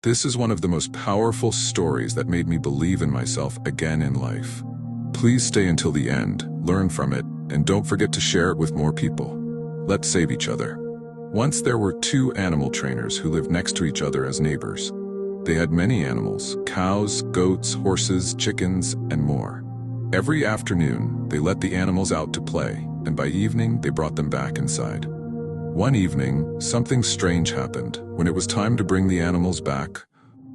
This is one of the most powerful stories that made me believe in myself again in life. Please stay until the end, learn from it, and don't forget to share it with more people. Let's save each other. Once there were two animal trainers who lived next to each other as neighbors. They had many animals: cows, goats, horses, chickens, and more. Every afternoon, they let the animals out to play, and by evening, they brought them back inside. One evening, something strange happened. When it was time to bring the animals back,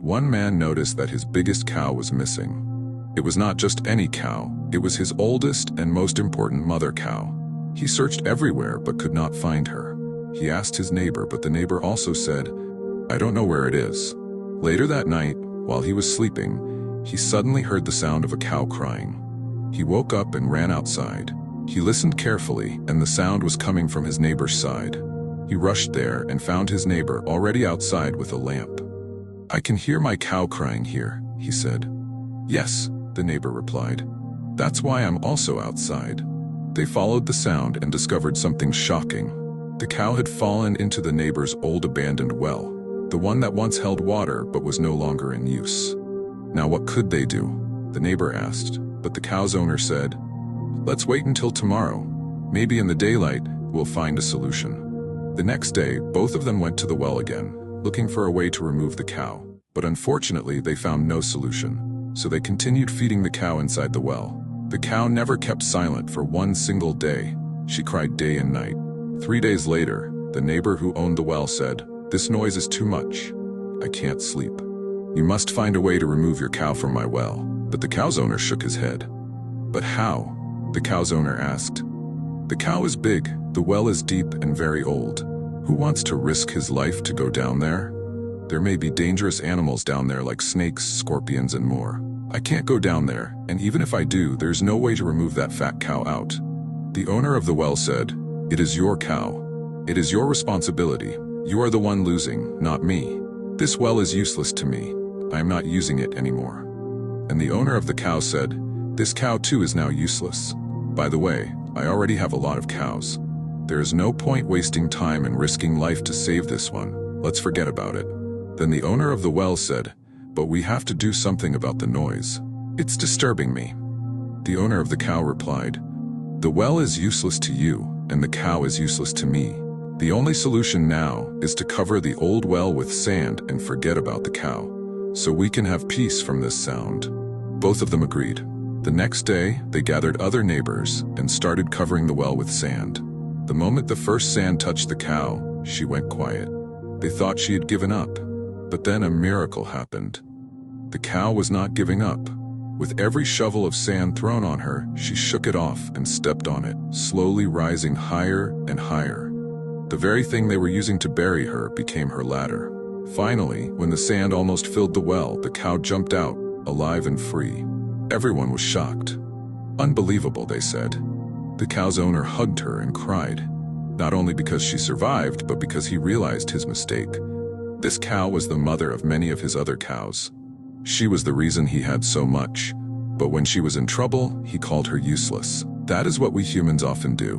one man noticed that his biggest cow was missing. It was not just any cow, it was his oldest and most important mother cow. He searched everywhere but could not find her. He asked his neighbor, but the neighbor also said, "I don't know where it is." Later that night, while he was sleeping, he suddenly heard the sound of a cow crying. He woke up and ran outside. He listened carefully, and the sound was coming from his neighbor's side. He rushed there and found his neighbor already outside with a lamp. "I can hear my cow crying here," he said. "Yes," the neighbor replied. "That's why I'm also outside." They followed the sound and discovered something shocking. The cow had fallen into the neighbor's old abandoned well, the one that once held water but was no longer in use. Now what could they do? The neighbor asked, but the cow's owner said, "Let's wait until tomorrow. Maybe in the daylight, we'll find a solution." The next day, both of them went to the well again, looking for a way to remove the cow, but unfortunately they found no solution, so they continued feeding the cow inside the well. The cow never kept silent for one single day. She cried day and night. 3 days later, the neighbor who owned the well said, "This noise is too much. I can't sleep. You must find a way to remove your cow from my well." But the cow's owner shook his head. "But how?" the cow's owner asked. "The cow is big, the well is deep and very old. Who wants to risk his life to go down there? There may be dangerous animals down there like snakes, scorpions, and more. I can't go down there, and even if I do, there's no way to remove that fat cow out." The owner of the well said, "It is your cow. It is your responsibility. You are the one losing, not me. This well is useless to me. I am not using it anymore." And the owner of the cow said, "This cow too is now useless. By the way, I already have a lot of cows. There is no point wasting time and risking life to save this one. Let's forget about it." Then the owner of the well said, "But we have to do something about the noise. It's disturbing me." The owner of the cow replied, "The well is useless to you, and the cow is useless to me. The only solution now is to cover the old well with sand and forget about the cow, so we can have peace from this sound." Both of them agreed. The next day, they gathered other neighbors and started covering the well with sand. The moment the first sand touched the cow, she went quiet. They thought she had given up, but then a miracle happened. The cow was not giving up. With every shovel of sand thrown on her, she shook it off and stepped on it, slowly rising higher and higher. The very thing they were using to bury her became her ladder. Finally, when the sand almost filled the well, the cow jumped out, alive and free. Everyone was shocked. "Unbelievable," they said. The cow's owner hugged her and cried, not only because she survived, but because he realized his mistake. This cow was the mother of many of his other cows. She was the reason he had so much, but when she was in trouble, he called her useless. That is what we humans often do.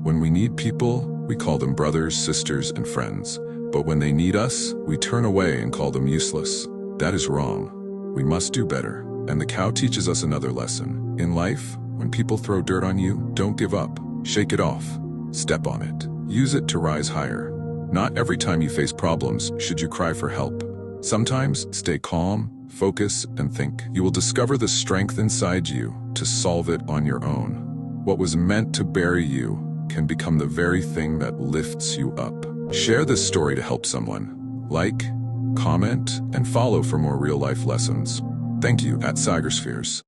When we need people, we call them brothers, sisters, and friends. But when they need us, we turn away and call them useless. That is wrong. We must do better. And the cow teaches us another lesson. In life, when people throw dirt on you, don't give up. Shake it off. Step on it. Use it to rise higher. Not every time you face problems should you cry for help. Sometimes, stay calm, focus, and think. You will discover the strength inside you to solve it on your own. What was meant to bury you can become the very thing that lifts you up. Share this story to help someone. Like, comment, and follow for more real-life lessons. Thank you @Cygerspheres.